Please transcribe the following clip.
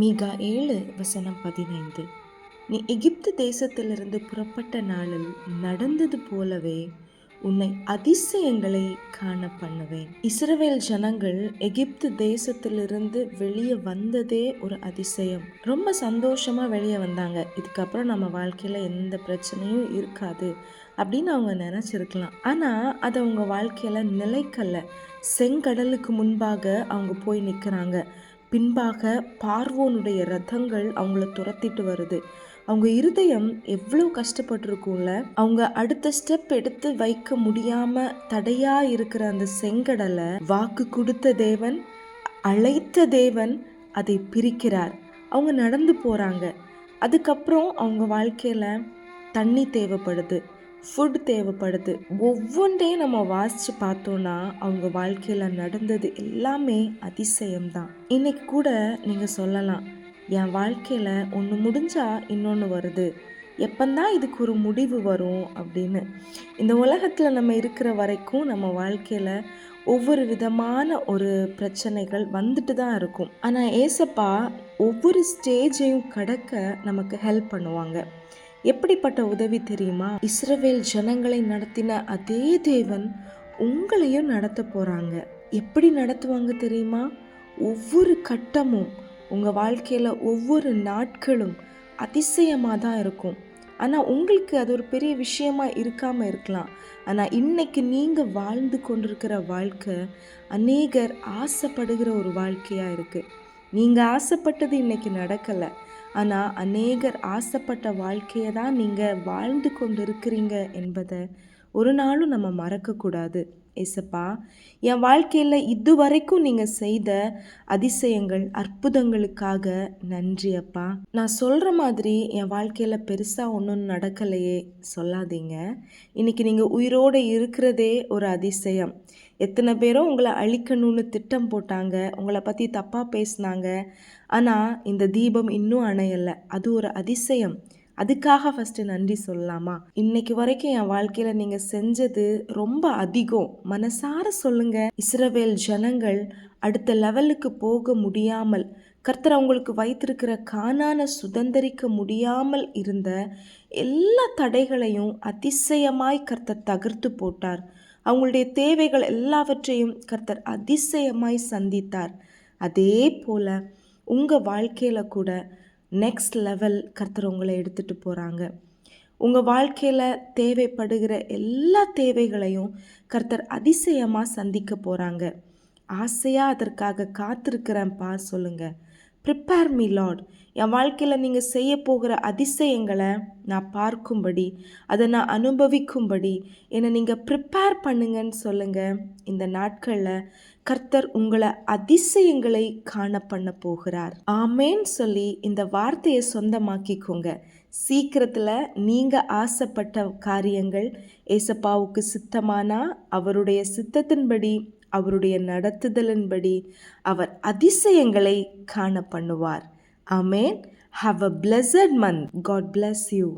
மீகா 7:15. நீ எகிப்து தேசத்திலிருந்து புறப்பட்ட நாளில் நடந்தது போலவே உன்னை அதிசயங்களை காண பண்ணுவேன். இஸ்ரவேல் ஜனங்கள் எகிப்து தேசத்திலிருந்து வெளியே வந்ததே ஒரு அதிசயம். ரொம்ப சந்தோஷமா வெளியே வந்தாங்க. இதுக்கப்புறம் நம்ம வாழ்க்கையில எந்த பிரச்சனையும் இருக்காது அப்படின்னு அவங்க நினைச்சிருக்கலாம். ஆனா அது அவங்க வாழ்க்கையில நிலைக்கல்ல. செங்கடலுக்கு முன்பாக அவங்க போய் நிற்கிறாங்க. பின்பாக பார்வோனுடைய ரதங்கள் அவங்கள துரத்திட்டு வருது. அவங்க இருதயம் எவ்வளோ கஷ்டப்பட்டிருக்கும்ல. அவங்க அடுத்த ஸ்டெப் எடுத்து வைக்க முடியாம தடையா இருக்கிற அந்த செங்கடலை வாக்கு கொடுத்த தேவன், அழைத்த தேவன் அதை பிரிக்கிறார். அவங்க நடந்து போறாங்க. அதுக்கப்புறம் அவங்க வாழ்க்கையில தண்ணி தேவைப்படுது, ஃபுட் தேவைப்படுது. ஒவ்வொன்றையும் நம்ம வாசித்து பார்த்தோன்னா அவங்க வாழ்க்கையில் நடந்தது எல்லாமே அதிசயம்தான். இன்னைக்கு கூட நீங்கள் சொல்லலாம், என் வாழ்க்கையில் ஒன்று முடிஞ்சா இன்னொன்று வருது, எப்பந்தான் இதுக்கு ஒரு முடிவு வரும் அப்படின்னு. இந்த உலகத்தில் நம்ம இருக்கிற வரைக்கும் நம்ம வாழ்க்கையில் ஒவ்வொரு விதமான ஒரு பிரச்சனைகள் வந்துட்டு தான் இருக்கும். ஆனால் ஏசப்பா ஒவ்வொரு ஸ்டேஜையும் கடக்க நமக்கு ஹெல்ப் பண்ணுவாங்க. எப்படிப்பட்ட உதவி தெரியுமா? இஸ்ரவேல் ஜனங்களை நடத்தின அதே தேவன் உங்களையும் நடத்த போறாங்க. எப்படி நடத்துவாங்க தெரியுமா? ஒவ்வொரு கட்டமும் உங்கள் வாழ்க்கையில் ஒவ்வொரு நாட்களும் அதிசயமாக தான் இருக்கும். ஆனால் உங்களுக்கு அது ஒரு பெரிய விஷயமா இருக்காமல் இருக்கலாம். ஆனால் இன்னைக்கு நீங்கள் வாழ்ந்து கொண்டிருக்கிற வாழ்க்கை அநேகர் ஆசைப்படுகிற ஒரு வாழ்க்கையாக இருக்குது. நீங்கள் ஆசைப்பட்டது இன்னைக்கு நடக்கலை, ஆனால் அநேகர் ஆசைப்பட்ட வாழ்க்கையை தான் நீங்கள் வாழ்ந்து கொண்டு இருக்கிறீங்க என்பதை ஒரு நாளும் நம்ம மறக்கக்கூடாது. ஏசப்பா, என் வாழ்க்கையில் இதுவரைக்கும் நீங்கள் செய்த அதிசயங்கள், அற்புதங்களுக்காக நன்றி அப்பா. நான் சொல்கிற மாதிரி என் வாழ்க்கையில் பெருசாக ஒன்றும் நடக்கலையே சொல்லாதீங்க. இன்றைக்கி நீங்கள் உயிரோடு இருக்கிறதே ஒரு அதிசயம். எத்தனை பேரும் உங்களை அழிக்கணும்னு திட்டம் போட்டாங்க, உங்களை பற்றி தப்பாக பேசினாங்க. ஆனால் இந்த தீபம் இன்னும் அணையலை. அது ஒரு அதிசயம். அதுக்காக ஃபஸ்ட்டு நன்றி சொல்லலாமா? இன்னைக்கு வரைக்கும் என் வாழ்க்கையில் நீங்கள் செஞ்சது ரொம்ப அதிகம். மனசார சொல்லுங்க. இஸ்ரவேல் ஜனங்கள் அடுத்த லெவலுக்கு போக முடியாமல், கர்த்தர் அவங்களுக்கு வைத்திருக்கிற கானானை சுதந்திரிக்க முடியாமல் இருந்த எல்லா தடைகளையும் அதிசயமாய் கர்த்தர் தகர்த்து போட்டார். அவங்களுடைய தேவைகள் எல்லாவற்றையும் கர்த்தர் அதிசயமாய் சந்தித்தார். அதே போல் உங்கள் வாழ்க்கையில் கூட நெக்ஸ்ட் லெவல் கர்த்தர் உங்களை எடுத்துகிட்டு போகிறாங்க. உங்கள் வாழ்க்கையில் தேவைப்படுகிற எல்லா தேவைகளையும் கர்த்தர் அதிசயமாக சந்திக்க போகிறாங்க. ஆசையாக அதற்காக காத்திருக்கிறேன்ப்பா சொல்லுங்கள். Prepare me Lord. என் வாழ்க்கையில் நீங்கள் செய்ய போகிற அதிசயங்களை நான் பார்க்கும்படி, அதை நான் அனுபவிக்கும்படி என்னை நீங்கள் ப்ரிப்பேர் பண்ணுங்கன்னு சொல்லுங்கள். இந்த நாட்களில் கர்த்தர் உங்களை அதிசயங்களை காண பண்ண போகிறார். ஆமேன்னு சொல்லி இந்த வார்த்தையை சொந்தமாக்கிக்கோங்க. சீக்கிரத்தில் நீங்கள் ஆசைப்பட்ட காரியங்கள் ஏசப்பாவுக்கு சித்தமானா அவருடைய சித்தத்தின்படி, அவருடைய நடத்துதலின்படி அவர் அதிசயங்களை காண பண்ணுவார். ஆமேன். Have a blessed month. God bless you.